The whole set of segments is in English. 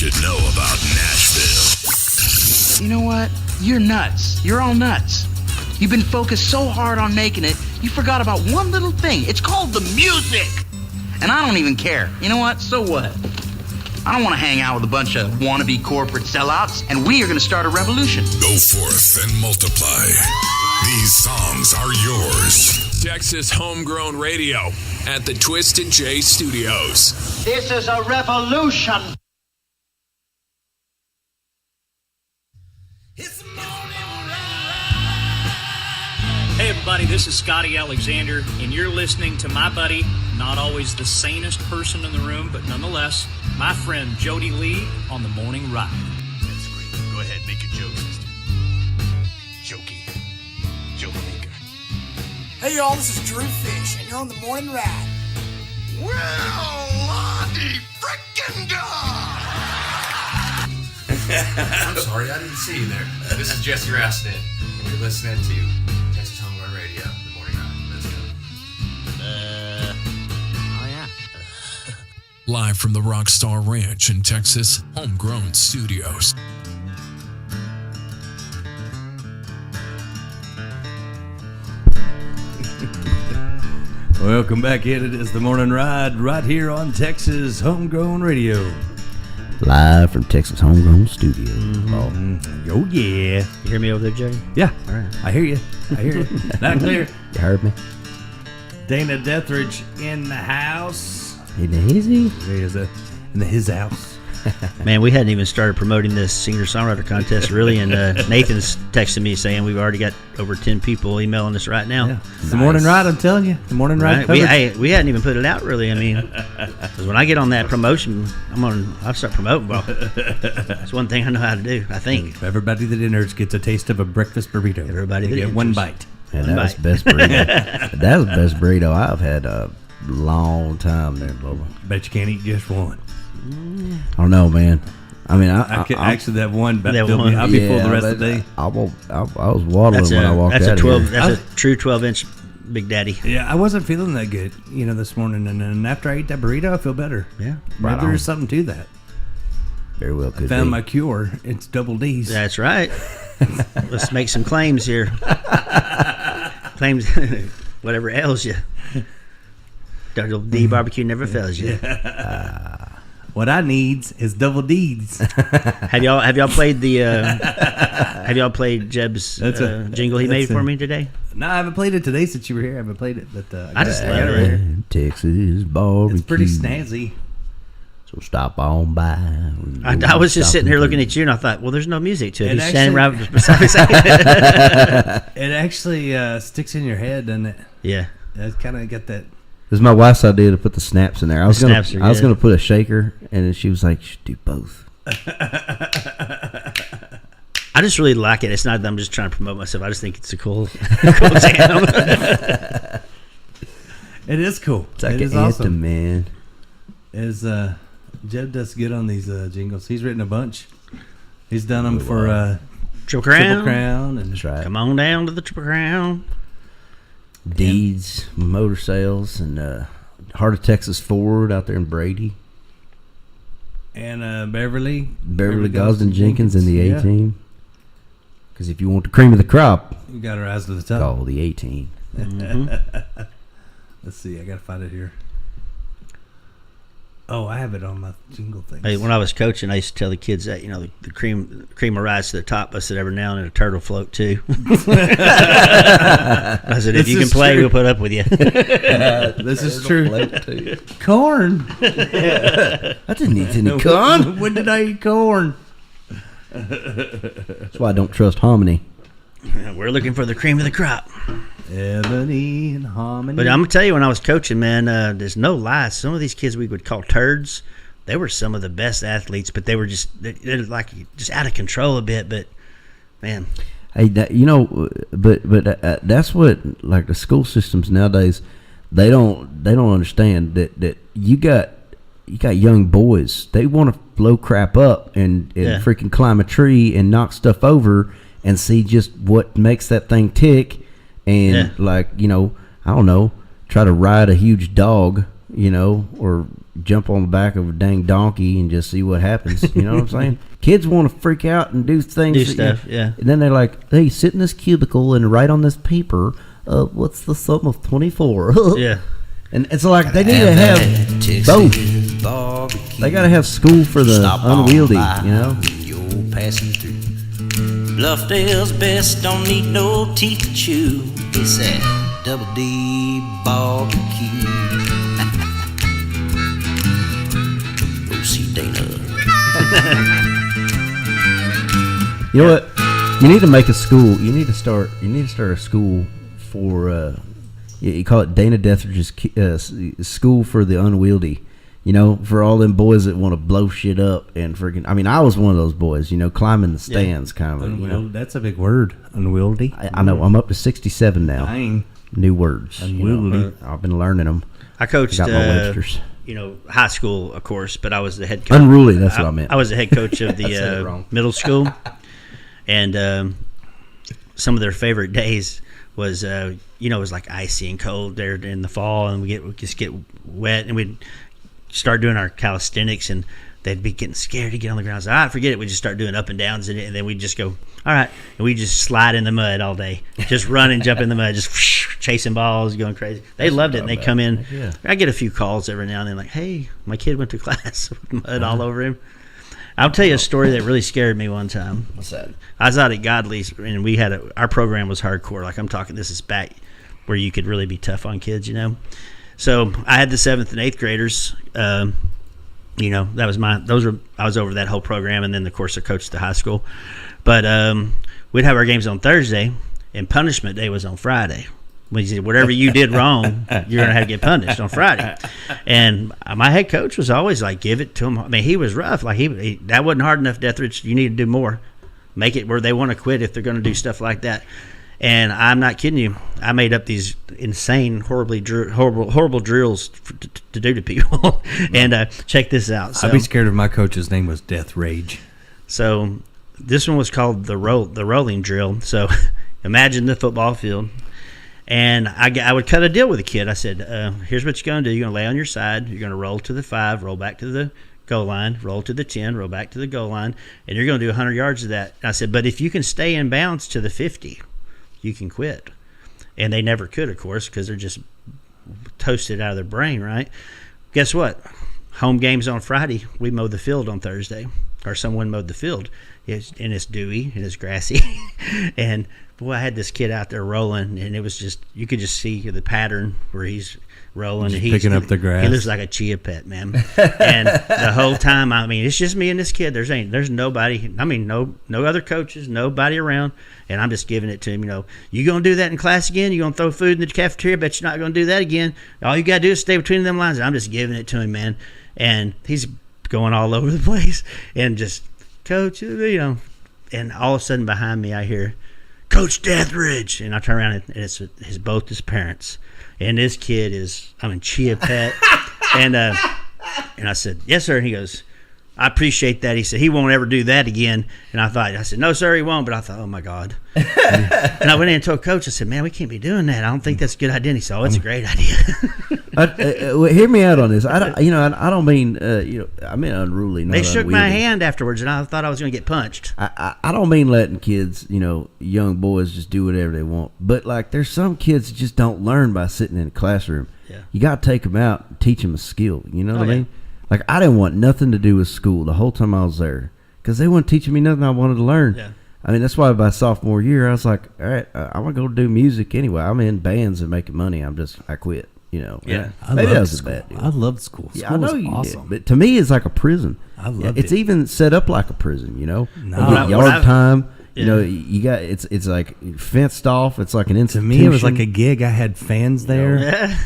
should know about Nashville. You know what? You're nuts. You're all nuts. You've been focused so hard on making it, you forgot about one little thing. It's called the music. And I don't even care. You know what? So what? I don't want to hang out with a bunch of wannabe corporate sellouts, and we are going to start a revolution. Go forth and multiply. These songs are yours. Texas Homegrown Radio at the Twisted J Studios. This is a revolution. Hey everybody, this is Scotty Alexander, and you're listening to my buddy, not always the sanest person in the room, but nonetheless, my friend Jody Lee on The Morning Ride. That's great. Go ahead, make your joke, sister. Jokey. Joke-maker. Hey y'all, this is Drew Fish, and you're on The Morning Ride. Well, Lottie frickin' God! I'm sorry, I didn't see you there. This is Jesse Rastin, and you're listening to Texas Homegrown Radio, The Morning Ride. Let's go. Oh yeah. Live from the Rockstar Ranch in Texas Homegrown Studios. Welcome back in. It is The Morning Ride right here on Texas Homegrown Radio. Live from Texas Homegrown Studio. Oh, yeah. You hear me over there, Jody? Yeah. All right. I hear you. Not clear. You heard me? Dana Deathridge in the house. Easy. In his house. Man, we hadn't even started promoting this singer-songwriter contest, really, and Nathan's texting me saying we've already got over 10 people emailing us right now. Yeah. The Morning Ride, I'm telling you. The Morning Ride. Right? We hadn't even put it out, really. I mean, because when I get on that promotion, I'll start promoting. Well, that's one thing I know how to do, I think. Everybody that enters gets a taste of a breakfast burrito. Everybody that get enters. one bite. And that was the best burrito. That was the best burrito I've had a long time there, Bubba. Bet you can't eat just one. I don't know, man. I mean, actually, that one, I'll be full the rest of the day. I was waddling when I walked out That's here. a true 12-inch Big Daddy. Yeah, I wasn't feeling that good, this morning, and then after I ate that burrito, I feel better. Yeah, maybe there's something to that. Very well could I found be. my cure. It's double D's. That's right. Let's make some claims here. Claims, whatever ails you. Double D barbecue never fails you. What I needs is double D's. Have y'all played the? Have y'all played Jeb's jingle he made for me today? No, I haven't played it today since you were here. I haven't played it, but I just love it. Right here. Texas barbecue. It's pretty snazzy. So stop on by. I was just sitting here looking at you, and I thought, well, there's no music to it. It He's standing right beside me. It actually sticks in your head, doesn't it? Yeah. It's kind of got that. It was my wife's idea to put the snaps in there. I was gonna put a shaker, and then she was like, "You should do both." I just really like it. It's not that I'm just trying to promote myself. I just think it's a cool jam. It is cool. It's like it an is anthem, awesome. man. Jeb does good on these jingles. He's written a bunch. He's done them for Triple Crown, and That's right. Come on down to the Triple Crown. Deeds, motor sales, and Heart of Texas Ford out there in Brady. And Beverly Gosden Jenkins in the A-Team. Because if you want the cream of the crop, you got to rise to the top. call the A-Team. Mm-hmm. Let's see. I got to find it here. Oh, I have it on my jingle thing. Hey, when I was coaching, I used to tell the kids that the cream will rise to the top. I said every now and then a turtle float too. I said if you can play, we'll put up with you. This is true. Corn. I didn't eat any corn. When did I eat corn? That's why I don't trust hominy. We're looking for the cream of the crop. Ebony and Harmony. But I'm gonna tell you, when I was coaching, man, there's no lie. Some of these kids we would call turds. They were some of the best athletes, but they were they're like just out of control a bit. But man, hey, but that's what, like, the school systems nowadays, they don't understand that you got young boys. They want to blow crap up and freaking climb a tree and knock stuff over and see just what makes that thing tick. And I don't know, try to ride a huge dog, or jump on the back of a dang donkey and just see what happens. You know what I'm saying? Kids want to freak out and do things. Do stuff, yeah. And then they're like, hey, sit in this cubicle and write on this paper, what's the sum of 24? Yeah. And it's like they need to have both. They got to have school for the unwieldy, you know? You're passing through. Bluffdale's best, don't need no teeth to chew. It's that Double D barbecue. Go see Dana. You know what? You need to make a school. You need to start a school for. You call it Dana Deathridge's school for the unwieldy. You know, for all them boys that want to blow shit up and freaking. I mean, I was one of those boys. You know, climbing the stands, kind of. You know, that's a big word. Unwieldy. I know. I'm up to 67 now. Dang. New words. Unwieldy. You know, I've been learning them. I coached. Got my Websters. High school, of course, but I was the head coach. Unruly. That's what I meant. I was the head coach of the middle school, and some of their favorite days was, it was like icy and cold there in the fall, and we just get wet, and we'd start doing our calisthenics, and they'd be getting scared to get on the ground. So, forget it. We just start doing up and downs, and then we'd just go, all right, and we just slide in the mud all day, just run and jump in the mud, just chasing balls, going crazy. They loved it, and they come in. Yeah. I get a few calls every now and then, like, hey, my kid went to class with mud all over him. I'll tell you a story that really scared me one time. What's that? I was out at Godley's, and we had our program was hardcore. Like, I'm talking, this is back where you could really be tough on kids, you know. So I had the 7th and 8th graders. That was I was over that whole program, and then of course I coached the high school. But we'd have our games on Thursday, and punishment day was on Friday. When you said whatever you did wrong, you're gonna have to get punished on Friday. And my head coach was always like, give it to him. I mean, he was rough. Like he that wasn't hard enough, Deathridge. You need to do more. Make it where they want to quit if they're going to do stuff like that. And I'm not kidding you. I made up these insane, horrible drills to do to people. And check this out. So, I'd be scared if my coach's name was Death Rage. So this one was called the rolling drill. So imagine the football field. And I would cut a deal with the kid. I said, here's what you're going to do. You're going to lay on your side. You're going to roll to the 5, roll back to the goal line, roll to the 10, roll back to the goal line, and you're going to do 100 yards of that. And I said, but if you can stay in bounds to the 50, you can quit. And they never could, of course, because they're just toasted out of their brain, right? Guess what? Home games on Friday, we mowed the field on Thursday, or someone mowed the field. And it's dewy and it's grassy. And boy, I had this kid out there rolling, and it was just, you could just see the pattern where he's rolling. Just and he's picking up the grass. He looks like a chia pet, man. And the whole time, I mean, it's just me and this kid. There's nobody. I mean, no other coaches, nobody around. And I'm just giving it to him. You gonna do that in class again? You gonna throw food in the cafeteria? Bet you're not gonna do that again. All you gotta do is stay between them lines. And I'm just giving it to him, man. And he's going all over the place, and just, Coach, and all of a sudden behind me I hear, Coach Deathridge, and I turn around and it's both his parents, and this kid is, chia pet, and I said, yes sir, and he goes, I appreciate that. He said he won't ever do that again. And I said, no sir, he won't. But I thought, oh my God. And I went in and told Coach, I said, man, we can't be doing that. I don't think that's a good idea. And he said, oh, it's a great idea. Hear me out on this. I don't mean I mean unruly. They shook my hand afterwards, and I thought I was going to get punched. I don't mean letting kids, young boys just do whatever they want. But like, there's some kids that just don't learn by sitting in a classroom. Yeah. You got to take them out and teach them a skill. You know what I mean? Yeah. Like, I didn't want nothing to do with school the whole time I was there, because they weren't teaching me nothing I wanted to learn. Yeah. I mean, that's why by sophomore year I was like, all right, I want to go do music anyway. I'm in bands and making money. I quit. Yeah. Maybe that was a bad deal. I loved school. Yeah, I know you awesome. did, but to me, it's like a prison. I loved It's it. even set up like a prison. No. You get yard time. You got it's like fenced off. It's like an To institution. me, it was like a gig. I had fans there. Yeah.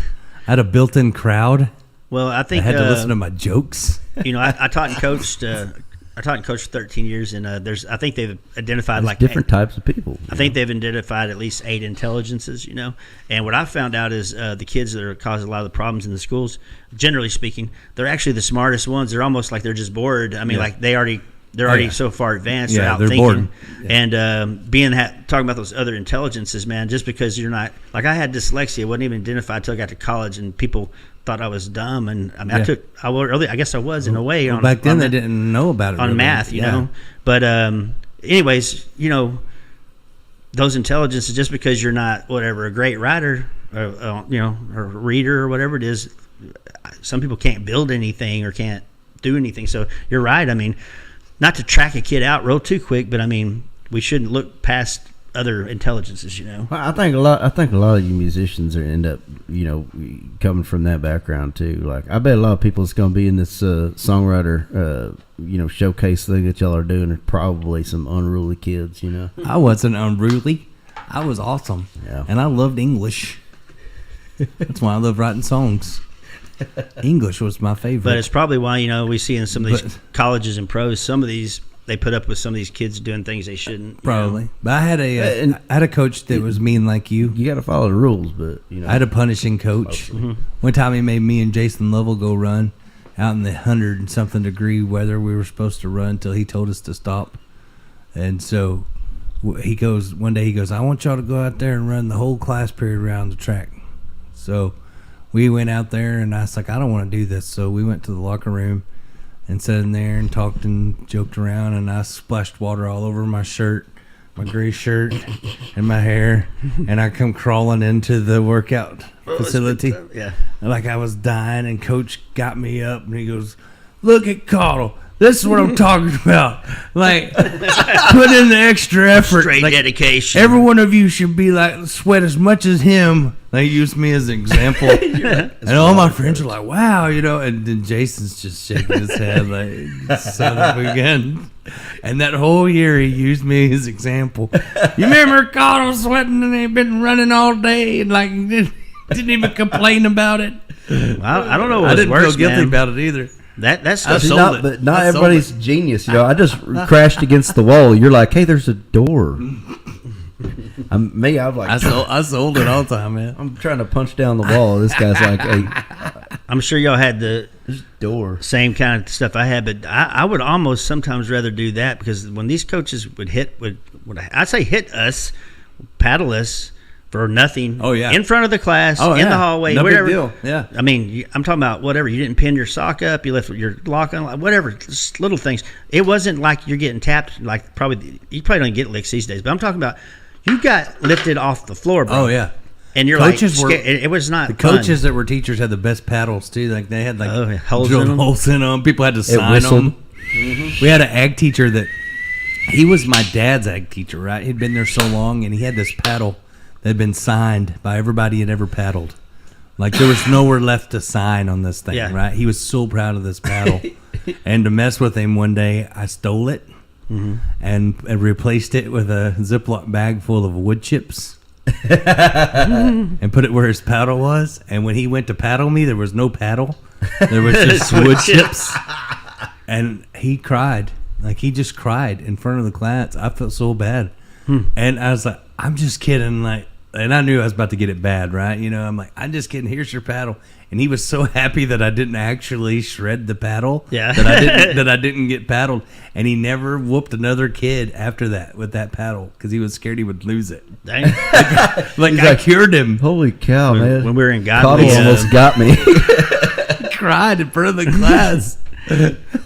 I had a built-in crowd. Well, I think I had to listen to my jokes. I taught and coached. I taught and coached for 13 years, and I think they've identified There's different types of people. I think they've identified at least 8 intelligences, And what I found out is the kids that are causing a lot of the problems in the schools, generally speaking, they're actually the smartest ones. They're almost like they're just bored. I mean, like they already they're already so far advanced. Yeah, they're out they're thinking. bored. And talking about those other intelligences, man, just because you're not, like I had dyslexia, wasn't even identified until I got to college, and people thought I was dumb. And I mean, I guess I was in a way. Well, back then they didn't know about it. On really. math, you know. But anyways, you know, those intelligences, just because you're not, whatever, a great writer, or, you know, or reader or whatever it is, some people can't build anything or can't do anything. So you're right. I mean, not to track a kid out real too quick, but I mean, we shouldn't look past other intelligences, you know. Well, I think a lot of you musicians end up, you know, coming from that background too. Like, I bet a lot of people that's going to be in this songwriter, you know, showcase thing that y'all are doing are probably some unruly kids, you know. I wasn't unruly. I was awesome. Yeah. And I loved English. That's why I love writing songs. English was my favorite. But it's probably why, you know, we see in some of these colleges and pros, some of these, they put up with some of these kids doing things they shouldn't. Probably. You know? But I had a coach that was mean like you. You got to follow the rules, but, you know. I had a punishing coach. One time he made me and Jason Lovell go run out in the 100-something degree weather we were supposed to run until he told us to stop. And so one day he goes, I want y'all to go out there and run the whole class period around the track. So we went out there, and I was like, I don't want to do this. So we went to the locker room and sat in there and talked and joked around, and I splashed water all over my shirt, my gray shirt, and my hair, and I come crawling into the workout facility. Yeah. Like I was dying, and Coach got me up, and he goes, look at Cottle. This is what I'm talking about. Like, put in the extra effort. Straight like, dedication. Every one of you should be like, sweat as much as him. They used me as an example. And all my friends were like, wow, you know. And then Jason's just shaking his head like, son of a gun. And that whole year he used me as example. You remember Cottle sweating and he'd been running all day and like didn't even complain about it. Well, I don't know what I didn't worse, feel guilty man. about it either. That's But not everybody's genius, you know. I just crashed against the wall. You're like, hey, there's a door. I'm like, I sold it all the time, man. I'm trying to punch down the wall. This guy's like, hey, I'm sure y'all had the door same kind of stuff I had, but I would almost sometimes rather do that, because when these coaches would I'd say hit us, paddle us for nothing. Oh, yeah. In front of the class, Oh, in yeah. the hallway, No whatever. big deal. Yeah. I mean, I'm talking about whatever. You didn't pin your sock up. You left your lock on. Whatever. Just little things. It wasn't like you're getting tapped. Like you probably don't get licks these days. But I'm talking about you got lifted off the floor, bro. Oh, yeah. And you're Coaches like, were- it was not The fun. coaches that were teachers had the best paddles too. Like they had like holes drilled in 'em. holes in them. People had to sign whistled. them. We had an ag teacher that he was my dad's ag teacher. Right, he'd been there so long, and he had this paddle that had been signed by everybody had ever paddled. Like there was nowhere left to sign on this thing. Yeah. Right, he was so proud of this paddle. And to mess with him one day, I stole it and replaced it with a Ziploc bag full of wood chips. And put it where his paddle was, and when he went to paddle me, there was no paddle. There was just wood chips, and he cried. Like he just cried in front of the class. I felt so bad, and I was like, "I'm just kidding." Like, and I knew I was about to get it bad, right? You know, I'm like, "I'm just kidding. Here's your paddle." And he was so happy that I didn't actually shred the paddle. Yeah. that I didn't get paddled, and he never whooped another kid after that with that paddle because he was scared he would lose it. Dang. Like I cured him. holy cow, man. When we were in Cottle Godly, almost got me. He cried in front of the class.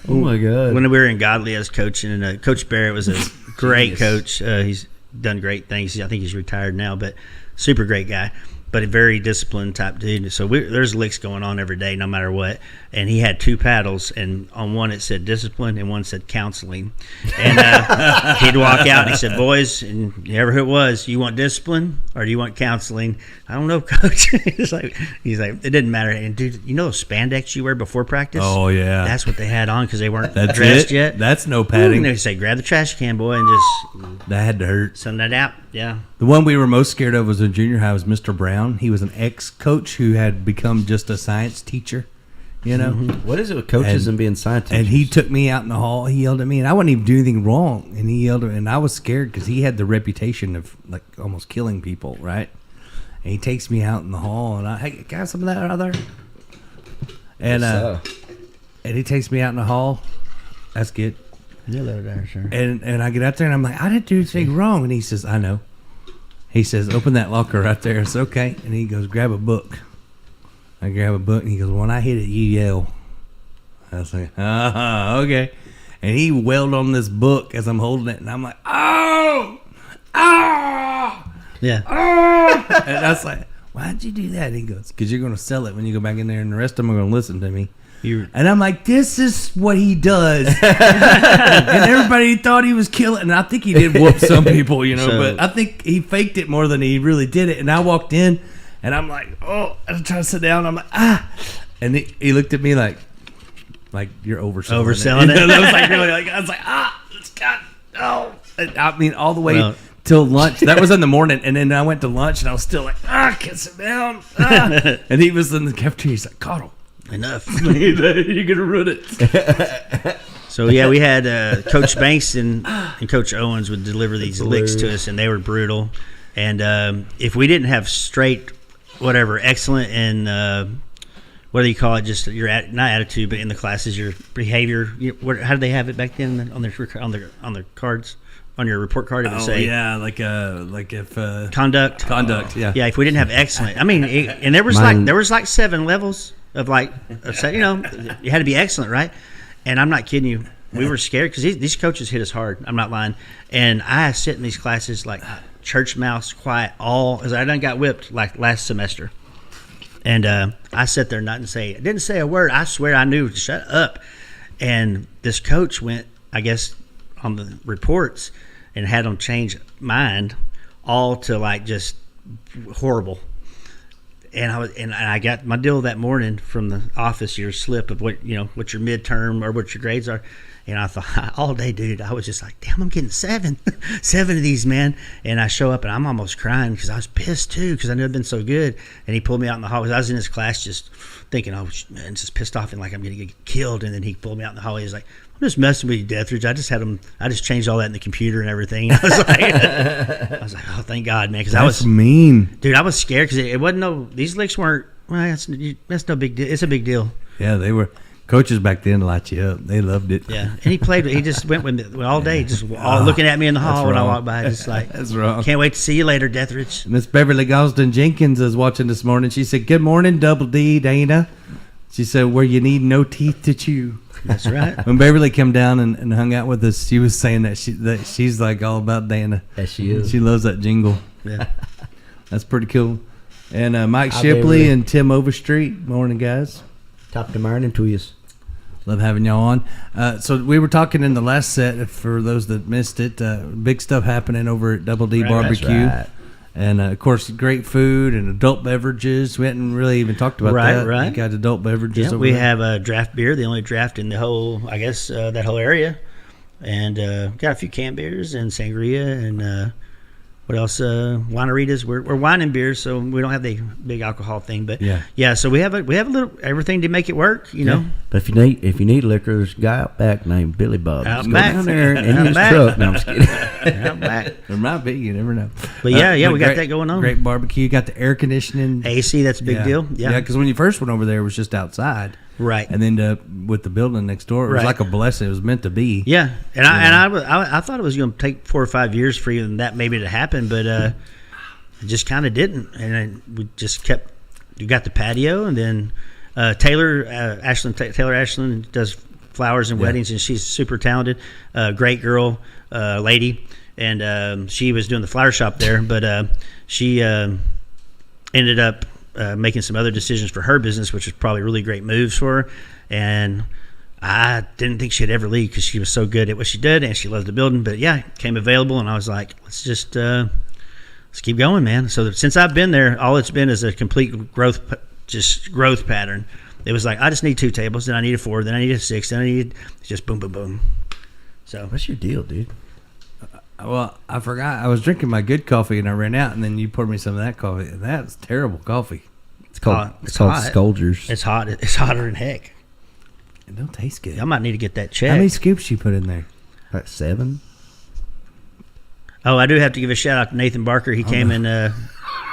Oh my god. when we were in Godly, I was coaching, and Coach Barrett was a great coach. He's done great things. I think he's retired now, but super great guy. But a very disciplined type dude. So there's licks going on every day, no matter what. And he had two paddles, and on one it said discipline, and one said counseling. And he'd walk out and he said, "Boys, and whoever it was, you want discipline or do you want counseling?" "I don't know, Coach." He's like, it didn't matter. And dude, you know those spandex you wear before practice? Oh yeah, That's what they had on because they weren't that's dressed it. yet. That's no And padding. they say, "Grab the trash can, boy," and just That had to hurt. send that out. Yeah. The one we were most scared of was in junior high was Mr. Brown. He was an ex-coach who had become just a science teacher. You know, What is it with coaches and being scientists? and he took me out in the hall. He yelled at me, and I wouldn't even do anything wrong. And he yelled at me, and I was scared because he had the reputation of like almost killing people, right? And he takes me out in the hall, and hey, got some of that out there? And So, and he takes me out in the hall. That's good. Hello there, sir. And I get out there and I'm like, I didn't do anything wrong. And he says, I know. He says, open that locker right there. It's okay. And he goes, grab a book. I grab a book and he goes, when I hit it, you yell. I was like, okay. And he wailed on this book as I'm holding it, and I'm like, oh, yeah. And I was like, why'd you do that? And he goes, because you're going to sell it when you go back in there, and the rest of them are going to listen to me. And I'm like, this is what he does. And everybody thought he was killing. And I think he did whoop some people, you know, but I think he faked it more than he really did it. And I walked in, and I'm like, oh, I'm trying to sit down. I'm like, And he looked at me like you're overselling it. I was like, really, it's got, I mean, all the way till lunch. That was in the morning. And then I went to lunch, and I was still like, I can't sit down. And he was in the cafeteria. He's like, Cottle. Enough. You're going to ruin it. So, yeah, we had Coach Banks and Coach Owens would deliver these licks to us, and they were brutal. And if we didn't have straight, excellent and what do you call it? Just your not attitude, but in the classes, your behavior. How did they have it back then on their cards, on your report card? It would say, yeah, like if conduct. Yeah, yeah. If we didn't have excellent, I mean, and there was like 7 levels of you had to be excellent, right? And I'm not kidding you. We were scared because these coaches hit us hard. I'm not lying. And I sit in these classes like church mouse, quiet, as I done got whipped like last semester. And I sat there didn't say a word. I swear I knew to shut up. And this coach went, I guess, on the reports and had them change mind all to like just horrible. And I got my deal that morning from the office, your slip of what your midterm or what your grades are. And I thought all day, dude, I was just like, damn, I'm getting 7 of these, man. And I show up and I'm almost crying because I was pissed too because I knew I'd been so good. And he pulled me out in the hallway. I was in his class just thinking, oh, man, just pissed off and like I'm going to get killed. And then he pulled me out in the hallway. He's like, I'm just messing with you, Deathridge. I just changed all that in the computer and everything. I was like, oh, thank God, man. Because I was mean. Dude, I was scared because it wasn't these licks weren't, well, that's no big deal. It's a big deal. Yeah, they were. Coaches back then light you up. They loved it. Yeah, and he just went with me all day, just looking at me in the hall when I walked by, just like, that's wrong. Can't wait to see you later, Deathridge. Miss Beverly Gosden Jenkins is watching this morning. She said, good morning, Double D, Dana. She said, where you need no teeth to chew. That's right. When Beverly came down and hung out with us, she was saying that she's like all about Dana. Yes, she is. She loves that jingle. Yeah. That's pretty cool. And Mike Shipley and Tim Overstreet. Morning, guys. Top of the morning to you. Love having y'all on. So we were talking in the last set, for those that missed it, big stuff happening over at Double D Barbecue. Right. And, of course, great food and adult beverages. We hadn't really even talked about that. Right. You got adult beverages over we there. have a draft beer, the only draft in the whole, I guess, that whole area. And got a few canned beers and sangria and what else? Wineritas. We're wine and beer, so we don't have the big alcohol thing. But yeah. So we have a little everything to make it know. But if you need liquor, there's a guy out back named Billy Bob. Out Go back down there in his truck. No, I'm just kidding. Out back. There might be. You never know. But we got that going on. Great barbecue. You got the air conditioning. AC. That's a big deal. Yeah. Because when you first went over there, it was just outside. Right. And then with the building next door, it was like a blessing. It was meant to be. Yeah. And I thought it was going to take 4 or 5 years for even that maybe to happen, but it just kind of didn't. And we just kept. You got the patio, and then Taylor Ashland does flowers and weddings, and she's super talented, great girl, lady, and she was doing the flower shop there, but she ended up making some other decisions for her business, which was probably really great moves for her. And I didn't think she'd ever leave because she was so good at what she did and she loved the building. But yeah, came available, and I was like, let's just let's keep going, man. So since I've been there, all it's been is a complete growth pattern. It was like, I just need 2 tables, then I needed 4, then I needed 6, then I needed just boom, boom, boom. So what's your deal, dude? Well, I forgot. I was drinking my good coffee and I ran out, and then you poured me some of that coffee. That's terrible coffee. It's called Scoldgers. It's hot. It's hotter than heck. It don't taste good. I might need to get that checked. How many scoops you put in there? About 7. Oh, I do have to give a shout out to Nathan Barker. He came in.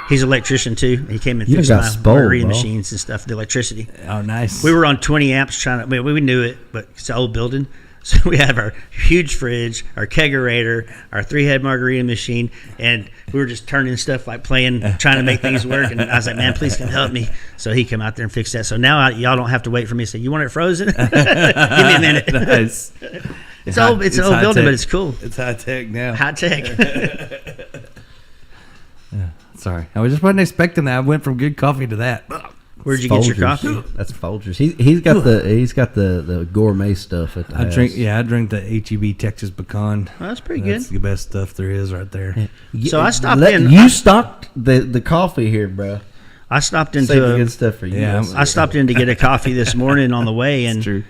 He's an electrician too. He came and You fixed got my spoiled, margarine bro. machines and stuff, the electricity. Oh, nice. We were on 20 amps trying to. We knew it, but it's an old building. So we have our huge fridge, our kegerator, our 3-head margarita machine, and we were just turning stuff like trying to make things work. And I was like, man, please come help me. So he came out there and fixed that. So now y'all don't have to wait for me to say, you want it frozen? Give me a minute. Nice. It's an old building, but it's cool. It's high tech now. High tech. Sorry, I wasn't expecting that. I went from good coffee to that. Where'd you get your coffee? That's Folgers. He's got the gourmet stuff at the house. I drink the HEB Texas Pecan. Well, that's pretty good. That's the best stuff there is right there. So I stopped in. You stocked the coffee here, bro. I stopped into Saving good stuff for you. Yeah, I stopped in to get a coffee this morning on the way, and true.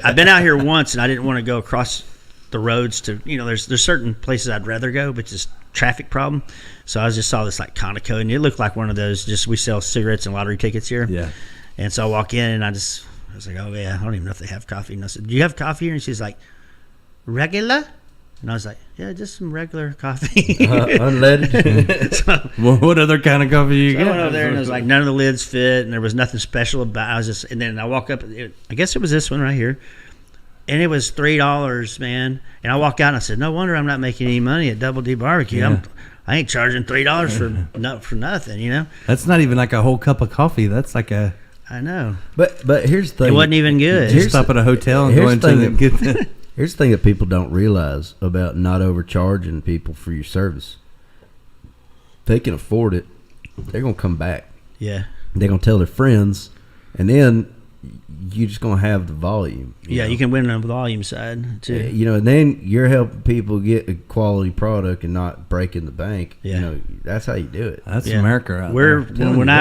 I've been out here once, and I didn't want to go across the roads to, there's certain places I'd rather go, but just traffic problem. So I just saw this like Conoco, and it looked like one of those, just we sell cigarettes and lottery tickets here. Yeah. And so I walk in, and I was like, oh yeah, I don't even know if they have coffee. And I said, do you have coffee here? And she's like, regular? And I was like, yeah, just some regular coffee. Unleaded. So, Well, what other kind of coffee you I get? went over there, and it was like none of the lids fit, and there was nothing special about it. I was just, and then I walk up, I guess it was this one right here, and it was $3, man. And I walk out, and I said, no wonder I'm not making any money at Double D Barbecue. Yeah. I ain't charging $3 for nothing, That's not even like a whole cup of coffee. That's like a. I know. But here's the thing. It wasn't even good. You stop at a hotel and go into and get the. Here's the thing that people don't realize about not overcharging people for your service. If they can afford it, they're going to come back. Yeah. They're going to tell their friends, and then you're just going to have the volume. You can win on the volume side, too. And then you're helping people get a quality product and not breaking the bank. Yeah. That's how you do it. That's America right there.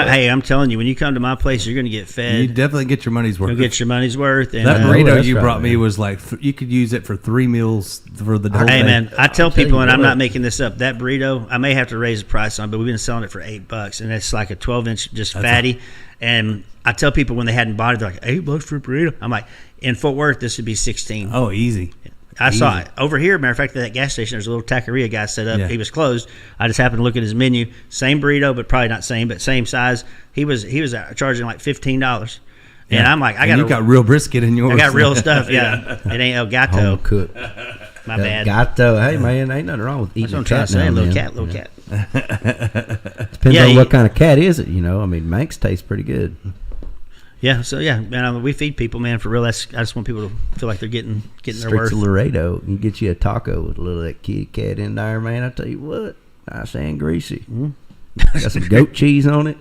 Hey, I'm telling you, when you come to my place, you're going to get fed. You definitely get your money's worth. You'll get your money's worth. And, that burrito you brought me was like, you could use it for 3 meals for the whole day. Hey, man, I tell people, and I'm not making this up, that burrito, I may have to raise the price on it, but we've been selling it for $8, and it's like a 12-inch just fatty. And I tell people when they hadn't bought it, they're like, $8 for a burrito. I'm like, in Fort Worth, this would be $16. Oh, easy. I saw it over here. Matter of fact, at that gas station, there's a little taqueria guy set up. Yeah. He was closed. I just happened to look at his menu. Same burrito, but probably not same, but same size. He was charging like $15. And I'm like, you got real brisket in yours. I got real stuff. Yeah, it ain't El Gato. Home cook. My bad. Gato. Hey man, ain't nothing wrong with eating That's what I'm trying to say. Little cat. Depends on what kind of cat is it. I mean, Manx tastes pretty good. Yeah, so man, we feed people, man, for real. I just want people to feel like they're getting their worth. Streets of Laredo, you get you a taco with a little of that kitty cat in there, man. I tell you what, nice and greasy. Got some goat cheese on it.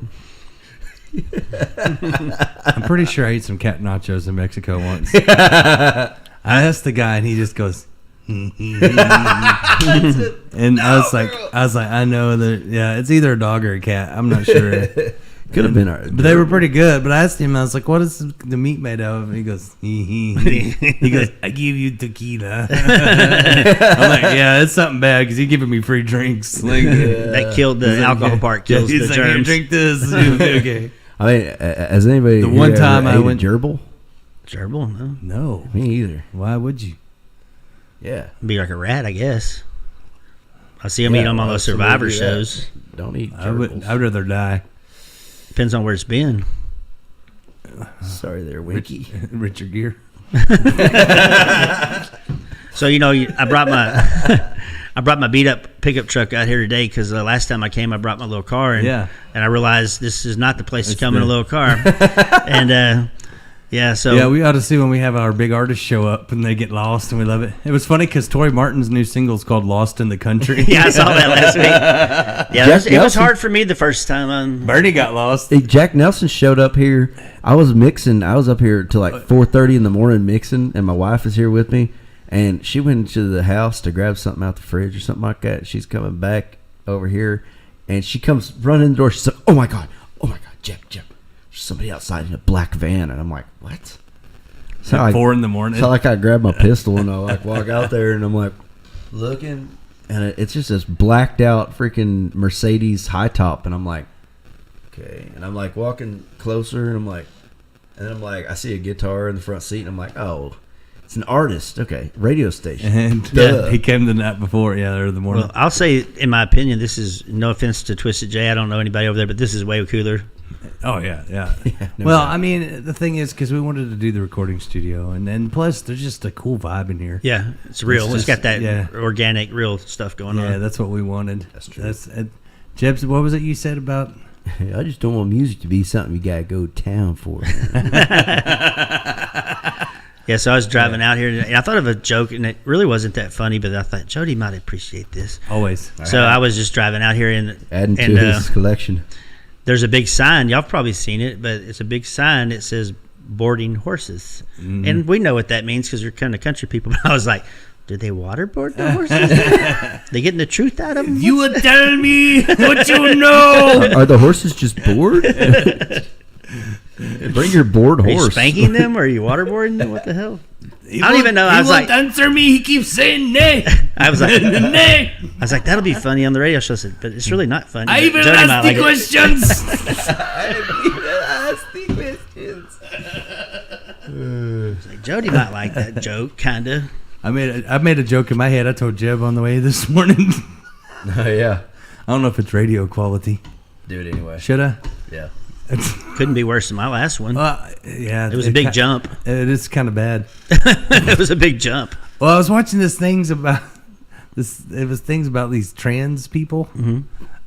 I'm pretty sure I ate some cat nachos in Mexico once. I asked the guy, and he just goes. And I was like, I know that. Yeah, it's either a dog or a cat. I'm not sure. Could have been but they were pretty good. But I asked him, I was like, "What is the meat made of?" And he goes, he goes, "I give you tequila." I'm like, "Yeah, it's something bad because he's giving me free drinks." Like that killed the alcohol part. Kills the germs. Like, drink this. Okay. I mean, has anybody? The one time I went gerbil. Gerbil? No, me either. Why would you? Yeah, be like a rat, I guess. I see them eat them on those Survivor shows. Don't eat gerbils. I'd rather die. Depends on where it's been. Sorry there, Winky. Richard Gere. So I brought my beat up pickup truck out here today because the last time I came, I brought my little car, and I realized this is not the place to come in a little car, and we ought to see when we have our big artists show up and they get lost, and we love it. It was funny because Tori Martin's new single is called "Lost in the Country." Yeah, I saw that last week. Yeah, it was hard for me the first time. Bernie got lost. Hey, Jack Nelson showed up here. I was mixing. I was up here till like 4:30 in the morning mixing, and my wife is here with me. And she went into the house to grab something out the fridge or something like that. She's coming back over here, and she comes running in the door. She's like, oh my God, Jeff. There's somebody outside in a black van. And I'm like, what? So like 4 in the morning. So I grab my pistol and I walk out there, and I'm like looking, and it's just this blacked out freaking Mercedes high top. And I'm like, okay. And I'm like walking closer, and I'm like, I see a guitar in the front seat, and I'm like, oh. It's an artist. Okay. Radio station. And he came the night before, or the morning. Well, I'll say, in my opinion, this is, no offense to Twisted J, I don't know anybody over there, but this is way cooler Oh yeah. No Well, doubt. I mean, the thing is, because we wanted to do the recording studio, and plus, there's just a cool vibe in here. Yeah, it's real. It's got that yeah. organic, real stuff going Yeah, on. that's what we wanted. That's true. Jebs, what was it you said about? I just don't want music to be something you gotta go to town for. Yeah, so I was driving out here, and I thought of a joke, and it really wasn't that funny, but I thought Jody might appreciate this. Always. So I was just driving out here, and Adding to and, his collection. there's a big sign. Y'all have probably seen it, but it's a big sign that says boarding horses. Mm-hmm. And we know what that means because we're kind of country people. But I was like, do they waterboard the horses? They getting the truth out of them? You would tell me what you know. Are the horses just bored? Bring your bored Are you horse. spanking them or are you waterboarding them? What the hell? I don't even know. I was like, answer me. He keeps saying nay. I was like, nay. I was like, that'll be funny on the radio show. I said, but it's really not funny. I even Jody might asked the like it. questions. Like, Jody might like that joke, kind of. I made a joke in my head. I told Jeb on the way this morning. Oh, yeah. I don't know if it's radio quality. Do it anyway. Should I? Yeah. Couldn't be worse than my last one. Yeah. It was a big jump. It is kind of bad. It was a big jump. Well, I was watching these things about this. It was things about these trans people,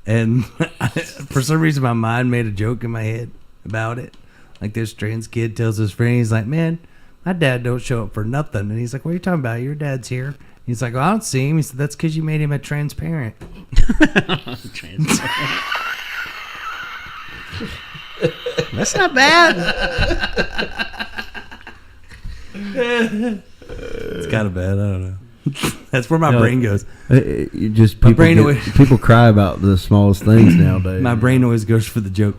and for some reason, my mind made a joke in my head about it. Like this trans kid tells his friend, he's like, "Man, my dad don't show up for nothing," and he's like, "What are you talking about? Your dad's here." He's like, "Well, I don't see him." He said, "That's because you made him a transparent." That's not bad. It's kind of bad. I don't know. That's where my brain goes. You just My people, brain always- people cry about the smallest things nowadays. My brain always goes for the joke.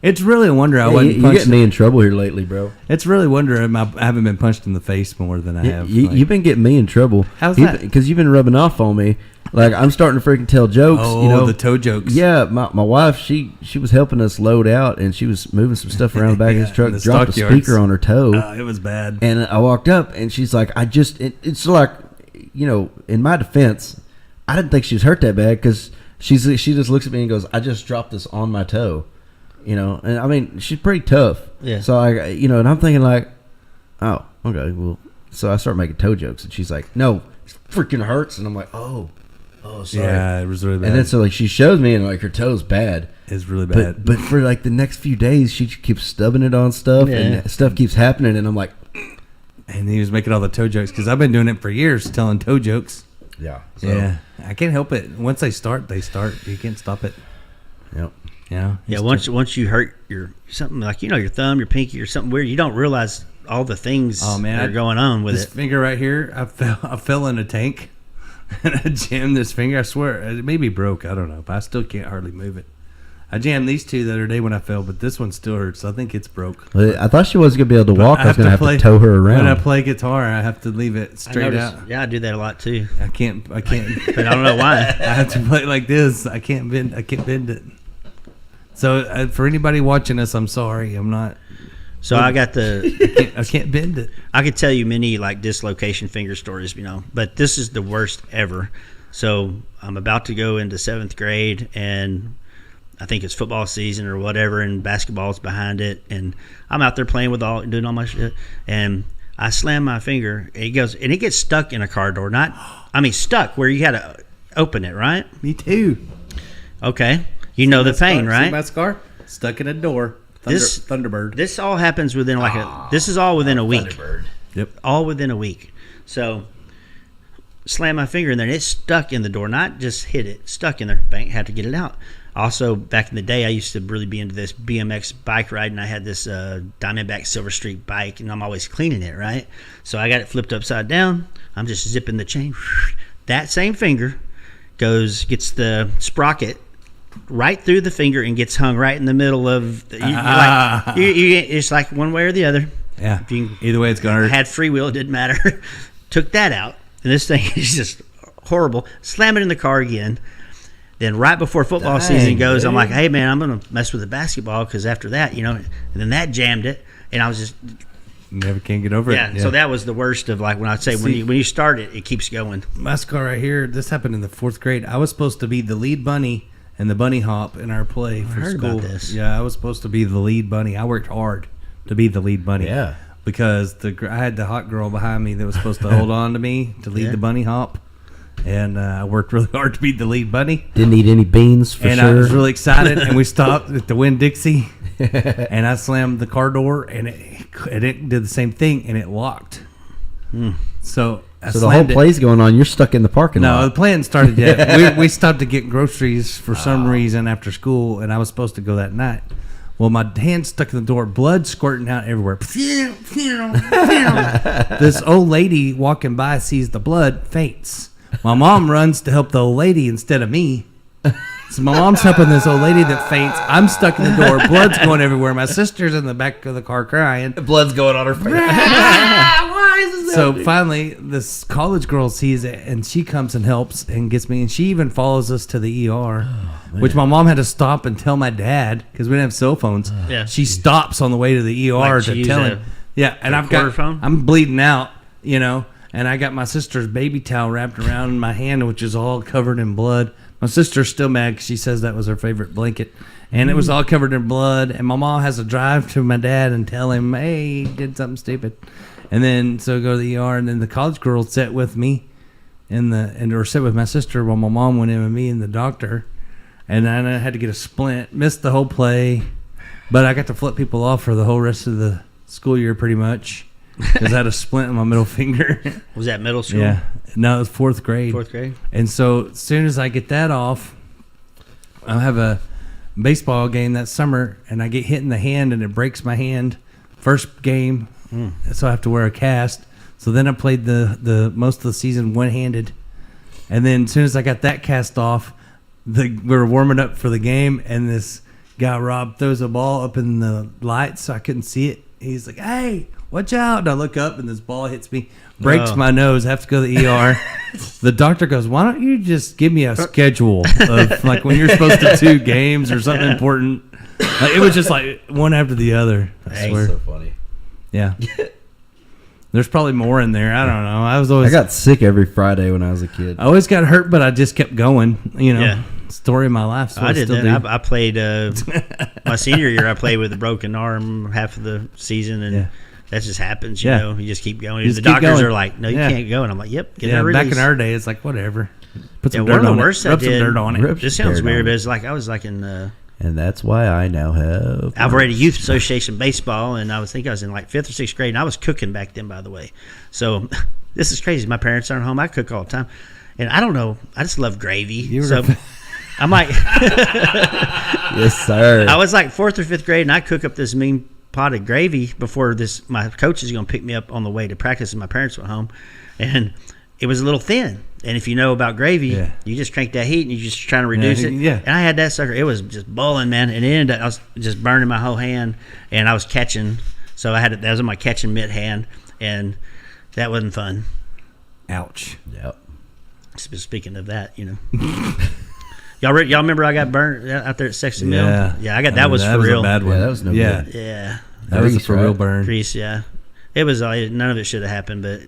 It's really a wonder I Yeah, wasn't you punched. getting me in trouble here lately, bro. It's really a wonder I haven't been punched in the face more than I have. Like- You've been getting me in trouble. How's that? Because you've been rubbing off on me. Like, I'm starting to freaking tell jokes. Oh, you know? the toe jokes. Yeah, my wife, she was helping us load out, and she was moving some stuff around the back of his truck, in the dropped a stockyards. speaker on her toe. It was bad. And I walked up, and she's like, it's like, you know, in my defense, I didn't think she was hurt that bad because she just looks at me and goes, I just dropped this on my toe. You know, and I mean, she's pretty tough. Yeah. So and I'm thinking like, oh, okay, well, so I start making toe jokes, and she's like, no, it freaking hurts, and I'm like, oh, sorry. Yeah, it was really bad. And then so like she shows me, and like her toe's bad. It's really bad. But for like the next few days, she keeps stubbing it on stuff, and stuff keeps happening, and I'm like, and he was making all the toe jokes because I've been doing it for years, telling toe jokes. yeah, Yeah, I can't help it. Once they start, they start. You can't stop it. Yep. Yeah. Yeah, once you hurt your something like your thumb, your pinky, or something weird, you don't realize all the things that are going on with this it. finger right here, I fell in a tank, and I jammed this finger. I swear, it maybe broke. I don't know, but I still can't hardly move it. I jammed these two the other day when I fell, but this one still hurts. I think it's broke. Well, I thought she wasn't gonna be able to walk. I was gonna have to tow her around. When I play guitar, I have to leave it straight out. Yeah, I do that a lot too. I can't. But I don't know why. I have to play it like this. I can't bend it. So for anybody watching us, I'm sorry. I'm not. So I got I can't bend it. I could tell you many like dislocation finger stories, but this is the worst ever. So I'm about to go into 7th grade, and I think it's football season or whatever, and basketball's behind it, and I'm out there playing doing all my shit, and I slam my finger. It gets stuck in a car door. Stuck where you had to open it, right? Me too. Okay, you know the pain, right? See my scar? Stuck in a door. Thunderbird. This all happens within this is all within a week. Thunderbird. Yep. All within a week. So slam my finger in there, and it's stuck in the door. Not just hit it, stuck in there. Bang, had to get it out. Also, back in the day, I used to really be into this BMX bike riding. I had this Diamondback Silver Streak bike, and I'm always cleaning it, right? So I got it flipped upside down. I'm just zipping the chain. That same finger gets the sprocket right through the finger and gets hung right in the middle of it's like one way or the other. Yeah. Either way, it's gonna hurt. Had free will, it didn't matter. Took that out, and this thing is just horrible. Slam it in the car again. Then right before football season goes, I'm like, hey man, I'm gonna mess with the basketball because after that, and then that jammed it, and I was just never can get over it. Yeah, so that was the worst of like when I'd say when you start it, it keeps going. My scar right here. This happened in the 4th grade. I was supposed to be the lead bunny and the bunny hop in our play for heard school. about this. Yeah, I was supposed to be the lead bunny. I worked hard to be the lead bunny. Yeah. Because I had the hot girl behind me that was supposed to hold on to me to lead the bunny hop. And I worked really hard to be the lead bunny. Didn't eat any beans for and sure. I was really excited, and we stopped at the Winn-Dixie, and I slammed the car door, and it did the same thing, and it locked. So I So the whole slammed it. play's going on. You're stuck in the parking No, lot. the plan started yet. we stopped to get groceries for some reason after school, and I was supposed to go that night. Well, my hand stuck in the door, blood squirting out everywhere. This old lady walking by sees the blood, faints. My mom runs to help the old lady instead of me. So my mom's helping this old lady that faints. I'm stuck in the door, blood's going everywhere. My sister's in the back of the car crying. Blood's going on her face. So finally, this college girl sees it, and she comes and helps and gets me. And she even follows us to the ER, which my mom had to stop and tell my dad because we didn't have cell phones. Yeah. She stops on the way to the ER Like she to used tell a- him. Yeah, and I've quarter got phone? I'm bleeding out, and I got my sister's baby towel wrapped around my hand, which is all covered in blood. My sister's still mad because she says that was her favorite blanket. And it was all covered in blood. And my mom has to drive to my dad and tell him, hey, he did something stupid. And then, so go to the ER. And then the college girl sat with me or sat with my sister while my mom went in with me and the doctor. And then I had to get a splint. Missed the whole play. But I got to flip people off for the whole rest of the school year pretty much. Because I had a splint in my middle finger. Was that middle school? Yeah. No, it was fourth grade. Fourth grade? And so as soon as I get that off, I have a baseball game that summer, and I get hit in the hand, and it breaks my hand. First game, so I have to wear a cast. So then I played the most of the season one-handed. And then as soon as I got that cast off, we were warming up for the game, and this guy, Rob, throws a ball up in the lights so I couldn't see it. He's like, hey, watch out. And I look up, and this ball hits me, breaks my nose, have to go to the ER. The doctor goes, why don't you just give me a schedule of like when you're supposed to do games or something important. Like, it was just like one after the other. I swear. so funny. Yeah. There's probably more in there. I don't know. I got sick every Friday when I was a kid. I always got hurt, but I just kept going. Yeah. Story of my life. So I did still that. do. I played my senior year. I played with a broken arm half of the season, and that just happens. You know, you just keep going. Just The keep doctors going. are like, "No, you can't go," and I'm like, "Yep, get a release." Back in our day, it's like whatever. Put some one dirt of on the worst it. I Rub did. some dirt on it. This sounds weird, but it's like I was like in And that's why I now have Alvarado Youth Association baseball, and I think I was in like 5th or 6th grade, and I was cooking back then, by the way. So this is crazy. My parents aren't home. I cook all the time, and I don't know. I just love gravy. So I'm like, yes, sir. I was like 4th or 5th grade, and I cook up this mean pot of gravy before this. My coach is going to pick me up on the way to practice, and my parents went home, and it was a little thin. And if you know about gravy, you just crank that heat and you just trying to reduce it. Yeah. And I had that sucker. It was just boiling, man. And it ended up, I was just burning my whole hand, and I was catching. So that was in my catching mitt hand, and that wasn't fun. Ouch. Yep. Speaking of that, y'all remember I got burnt out there at Sexy Mill? Yeah, I got that was for was real. A bad one. Yeah, that was no Yeah. good. Yeah. That was a Grease, for real right? burn. Grease, yeah. It was none of it should have happened, but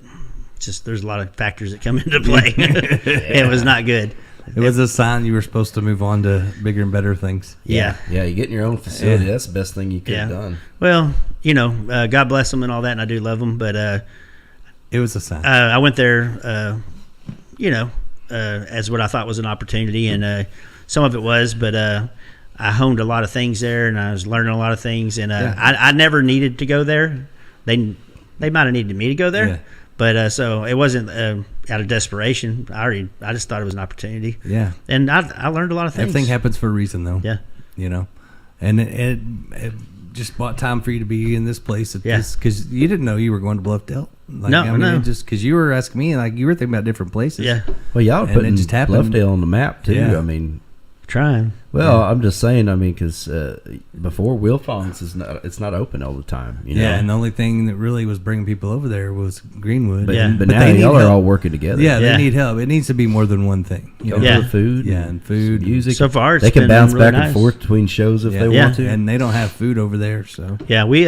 just there's a lot of factors that come into play. It was not good. It was a sign you were supposed to move on to bigger and better things. Yeah. Yeah, you get in your own facility. That's the best thing you could have done. Well, God bless them and all that, and I do love them, but it was a sign. I went there, as what I thought was an opportunity, and some of it was, but I honed a lot of things there, and I was learning a lot of things, and I never needed to go there. They might have needed me to go there. Yeah. But so it wasn't out of desperation. I just thought it was an opportunity. Yeah. And I learned a lot of things. Everything happens for a reason, though. Yeah. And it just bought time for you to be in this place at this, because you didn't know you were going to Bluffdale. No. Just because you were asking me, like you were thinking about different places. Yeah. Well, y'all And putting it just happened. Bluffdale on the map too. Yeah. I mean, trying. Well, I'm just saying. I mean, because before Wilfong's it's not open all the time. Yeah, and the only thing that really was bringing people over there was Greenwood. But now they need y'all are help. all working together. Yeah, they need help. It needs to be more than one thing. Go to the food. and food, music. So far, it's they can been bounce really back nice. and forth between shows if they want to. And they don't have food over there, so Yeah, we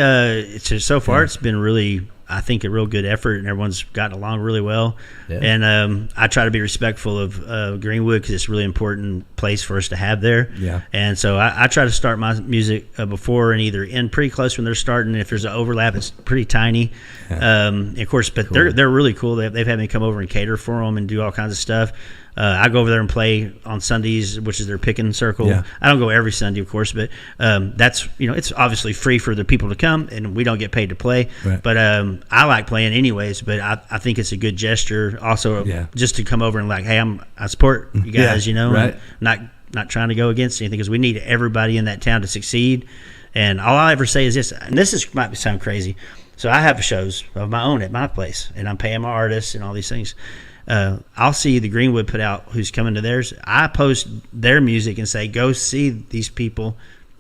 so far it's been really I think, a real good effort, and everyone's gotten along really well. Yeah. And I try to be respectful of Greenwood because it's a really important place for us to have there. Yeah. And so I try to start my music before and either end pretty close when they're starting. If there's an overlap, it's pretty tiny. Of course, but they're really cool. They've had me come over and cater for them and do all kinds of stuff. I go over there and play on Sundays, which is their picking circle. Yeah. I don't go every Sunday, of course, but that's, it's obviously free for the people to come, and we don't get paid to play. Right. But I like playing anyways. But I think it's a good gesture, also, just to come over and hey, I support you guys, right. and not trying to go against anything, because we need everybody in that town to succeed. And all I ever say is this, and might sound crazy. So I have shows of my own at my place, and I'm paying my artists and all these things. I'll see the Greenwood put out who's coming to theirs. I post their music and say, go see these people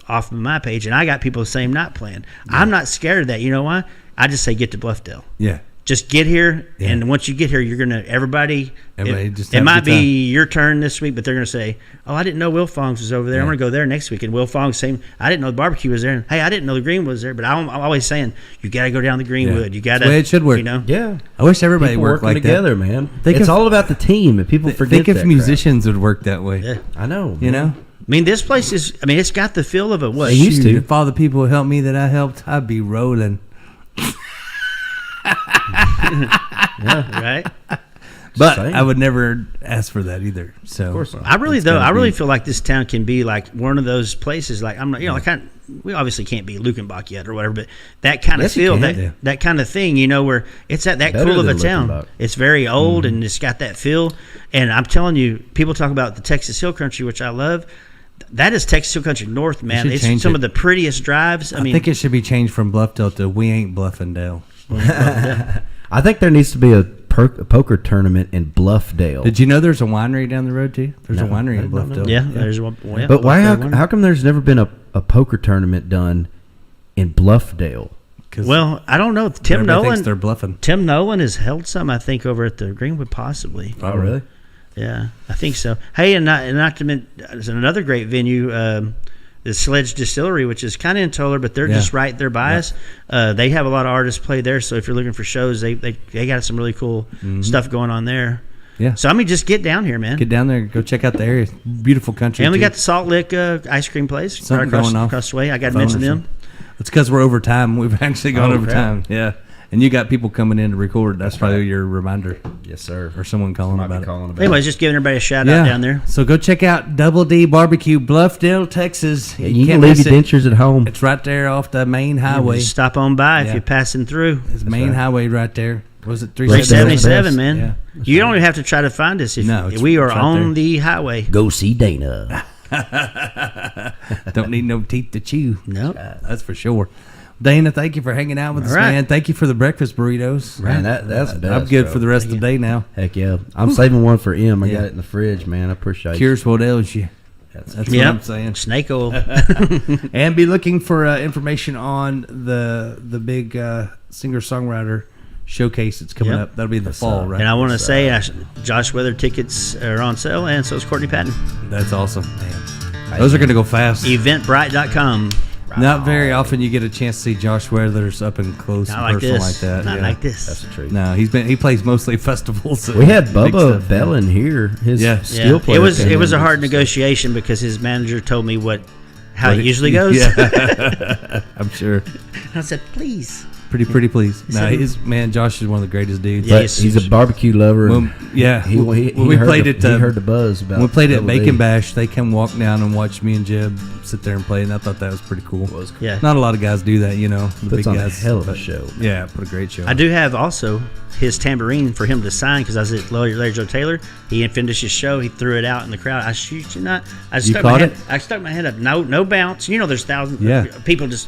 off of my page. And I got people saying not playing. Yeah. I'm not scared of that. You know why? I just say get to Bluffdale. Yeah. Just get here, and once you get here, you're gonna everybody just it might be your turn this week, but they're gonna say, "Oh, I didn't know Will Fongs was over there. I'm gonna go there next week." And Will Fongs saying, "I didn't know the barbecue was there." And, hey, I didn't know the Greenwood was there, but I'm always saying you gotta go down the Greenwood. You gotta. That's the way it should work. Yeah. I wish everybody people worked like together, that. man. It's all about the team, and people forget. Think if musicians would work that way. Yeah. I know. You know. I mean, this place is. I mean, it's got the feel of a what? They used to. If all the people who helped me that I helped, I'd be rolling. Yeah, right. But I would never ask for that either. So of course not. I really feel like this town can be like one of those places. Like I'm not, we obviously can't be Lukenbach yet or whatever, but that kind of feel, that kind of thing, where it's at that Better cool of a than town. Lukenbach. It's very old and it's got that feel. And I'm telling you, people talk about the Texas Hill Country, which I love. That is Texas Hill Country North, man. It's some of the prettiest drives. I mean, think it should be changed from Bluffdale to We Ain't Bluffindale. I think there needs to be a poker tournament in Bluffdale. Did you know there's a winery down the road too? There's a winery in Bluffdale. Yeah, there's one. Yeah, but how come there's never been a poker tournament done in Bluffdale? Well, I don't know. Tim Nolan thinks they're bluffing. Tim Nolan has held some, I think, over at the Greenwood, possibly. Oh, really? Yeah, I think so. Hey, and not to mention, there's another great venue, the Sledge Distillery, which is kind of in Toller, but they're just right there by us. They have a lot of artists play there, so if you're looking for shows, they got some really cool stuff going on there. Yeah. So just get down here, man. Get down there, go check out the area. Beautiful country. And we got the Salt Lick ice cream place Something going on across the way. I got to mention them. It's because we're over time. We've actually gone over time. Yeah. And you got people coming in to record. That's probably your reminder. Yes, sir. Or someone calling about it. Anyways, just giving everybody a shout out down there. So go check out Double D Barbecue, Bluffdale, Texas. Yeah, you can leave your dentures at home. It's right there off the main highway. Just stop on by if you're passing through. It's the main highway right there. Was it 377, man? Yeah. You don't even have to try to find us. We are on the highway. Go see Dana. Don't need no teeth to chew. No, that's for sure. Dana, thank you for hanging out with us, man. Thank you for the breakfast burritos. Man, that's best, I'm good for the rest of the day now. Heck yeah. I'm saving one for M. I got it in the fridge, man. I appreciate it. Cures what ails you. That's what I'm saying. Snake oil. And be looking for information on the big singer-songwriter showcase that's coming up. That'll be in the fall, right? And I want to say Josh Weather tickets are on sale, and so is Courtney Patton. That's awesome. Man. Those are going to go fast. Eventbrite.com. Not very often you get a chance to see Josh Weathers up and close and personal like that. Not like this. That's the truth. No, he plays mostly festivals. We had Bubba Bellin here. His steel player. It was a hard negotiation because his manager told me how it usually goes. Yeah. I'm sure. I said, please. Pretty please. No, Josh is one of the greatest dudes. But he's a barbecue lover. When we played it. He heard the buzz about. When we played at Bacon Bash, they come walk down and watch me and Jeb sit there and play, and I thought that was pretty cool. Yeah. Not a lot of guys do that, The Puts big on guys. A hell of a show. Yeah, put a great show. I do have also his tambourine for him to sign because I was at Larry Joe Taylor. He finished his show. He threw it out in the crowd. I shoot you not. I stuck my head up. No bounce. There's thousands of people just.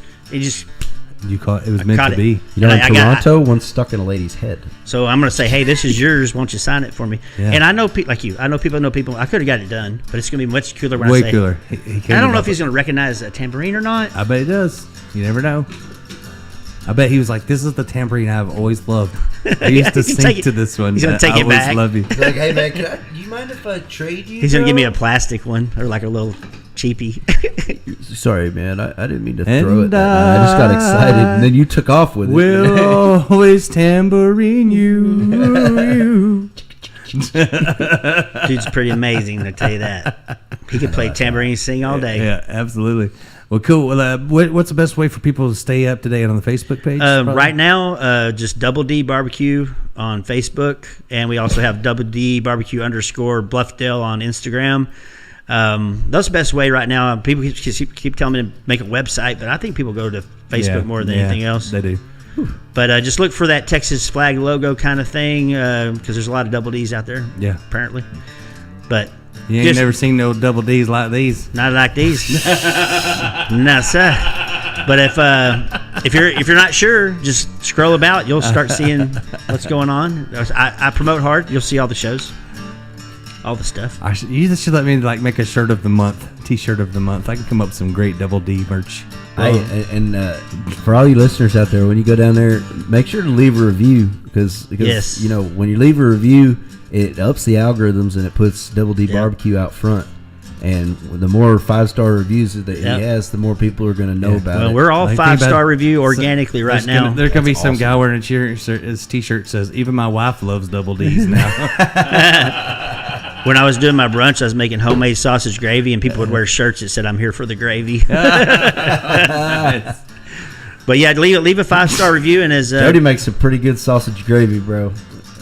You caught it was meant to be. In Toronto, one stuck in a lady's head. So I'm going to say, hey, this is yours. Won't you sign it for me? Yeah. And I know people like you. I know people. I could have got it done, but it's going to be much cooler when I say. Way cooler. I don't know if he's going to recognize a tambourine or not. I bet he does. You never know. I bet he was like, "This is the tambourine I've always loved. I used to sing to this one. He's going to take it back. Love you." He's like, hey man, do you mind if I trade you? He's going to give me a plastic one or like a little cheapy. Sorry, man. I didn't mean to throw it. I just got excited, and then you took off with it. We'll always tambourine you. Dude's pretty amazing, I tell you that. He could play tambourine and sing all day. Yeah, absolutely. Well, cool. Well, what's the best way for people to stay up to date on the Facebook page? Right now, just Double D Barbecue on Facebook, and we also have Double D Barbecue _ Bluffdale on Instagram. That's the best way right now. People keep telling me to make a website, but I think people go to Facebook more than anything else. They do. But just look for that Texas flag logo kind of thing, because there's a lot of Double Ds out there. Yeah, apparently. But you ain't never seen no Double Ds like these. Not like these. No, sir. But if you're not sure, just scroll about. You'll start seeing what's going on. I promote hard. You'll see all the shows, all the stuff. You should let me make a shirt of the month, T-shirt of the month. I can come up with some great Double D merch. And for all you listeners out there, when you go down there, make sure to leave a review because yes. When you leave a review, it ups the algorithms and it puts Double D Barbecue out front. And the more 5-star reviews that he has, the more people are going to know about it. Well, we're all 5-star review organically right now. There's going to be some guy wearing his T-shirt says, "Even my wife loves Double Ds now." When I was doing my brunch, I was making homemade sausage gravy, and people would wear shirts that said, "I'm here for the gravy." But yeah, leave a 5-star review. And as Jody makes some pretty good sausage gravy, bro.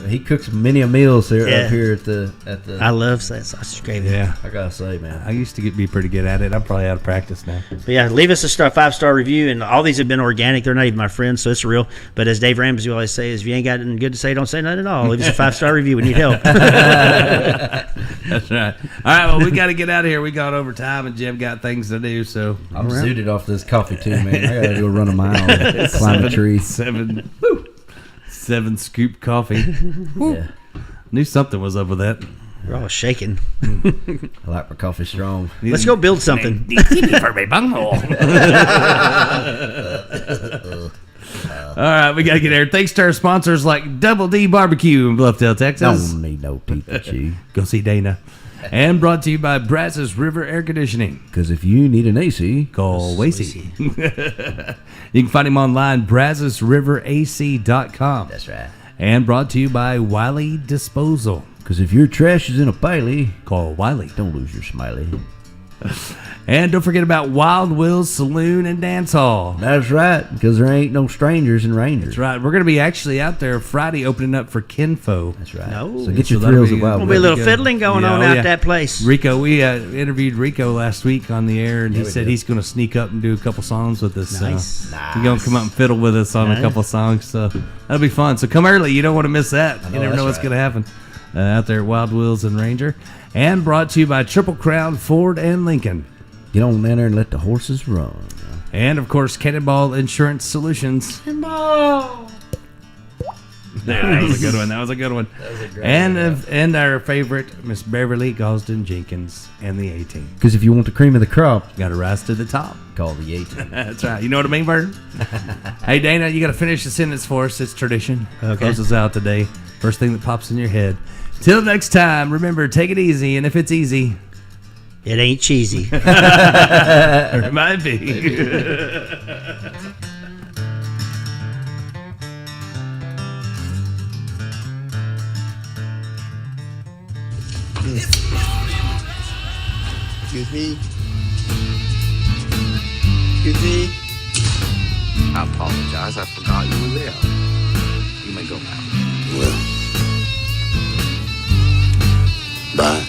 He cooks many a meals up here at the. I love that sausage gravy. Yeah, I gotta say, man, I used to be pretty good at it. I'm probably out of practice now. But yeah, leave us a 5-star review, and all these have been organic. They're not even my friends, so it's real. But as Dave Ramsey always says, if you ain't got nothing good to say, don't say nothing at all. Leave us a 5-star review. We need help. That's right. All right, well, we got to get out of here. We got over time, and Jim got things to do. So I'm zooted off this coffee too, man. I gotta go run a mile, and climb a tree. 7 scoop coffee. Yeah. Knew something was up with that. We're all shaking. I like my coffee strong. Let's go build something. All right, we got to get there. Thanks to our sponsors like Double D Barbecue in Bluffdale, Texas. Don't need no teeth to chew. Go see Dana. And brought to you by Brazos River Air Conditioning. Because if you need an AC, call Wasey. You can find him online, brazosriverac.com. That's right. And brought to you by Wiley Disposal. Because if your trash is in a Bailey, call Wiley. Don't lose your smiley. And don't forget about Wild Will's Saloon and Dance Hall. That's right, because there ain't no strangers in Rangers. That's right. We're going to be actually out there Friday opening up for Kinfo. That's right. No. So get your thrills at Wild Will. There'll be a little fiddling going on out that place. Rico, we interviewed Rico last week on the air, and he said he's going to sneak up and do a couple songs with us. Nice. He's going to come up and fiddle with us on a couple songs. So that'll be fun. So come early. You don't want to miss that. You never know what's going to happen out there at Wild Will's and Ranger. And brought to you by Triple Crown Ford and Lincoln. Get on down there and let the horses run. And, of course, Cannonball Insurance Solutions. Cannonball! That was a good one. That was a good one. That was a great and our favorite, Miss Beverly Gosden Jenkins and the A-Team. Because if you want the cream of the crop, you got to rise to the top. Call the A-Team. That's right. You know what I mean, Vern? Hey, Dana, you got to finish the sentence for us. It's tradition. Okay. Close us out today. First thing that pops in your head. Till next time, remember, take it easy. And if it's easy, it ain't cheesy. It might be. Excuse me. Excuse me. I apologize. I forgot you were there. You may go now. Well. Bye.